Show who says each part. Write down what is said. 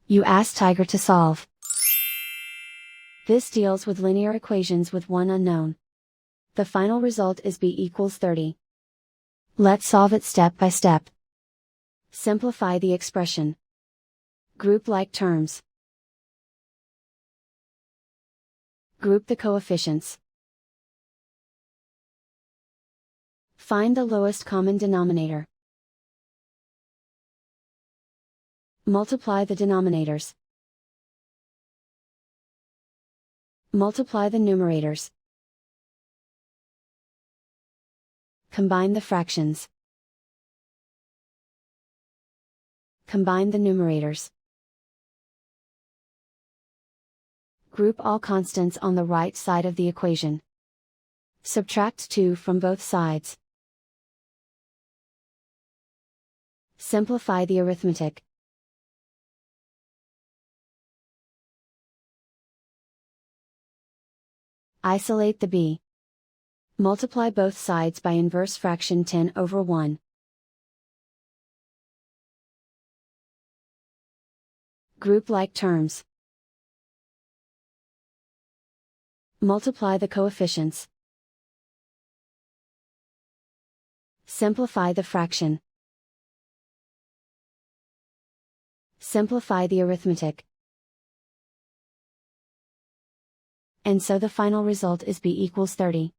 Speaker 1: You ask Tiger to solve. This deals with linear equations with one unknown. The final result is b equals 30. Let's solve it step by step. Simplify the expression. Group like terms. Group the coefficients. Find the lowest common denominator. Multiply the denominators. Multiply the numerators. Combine the fractions. Combine the numerators. Group all constants on the right side of the equation. Subtract 2 from both sides. Simplify the arithmetic. Isolate the b. Multiply both sides by inverse fraction 10 over 1. Group like terms. Multiply the coefficients. Simplify the fraction. Simplify the arithmetic. And so the final result is b equals 30.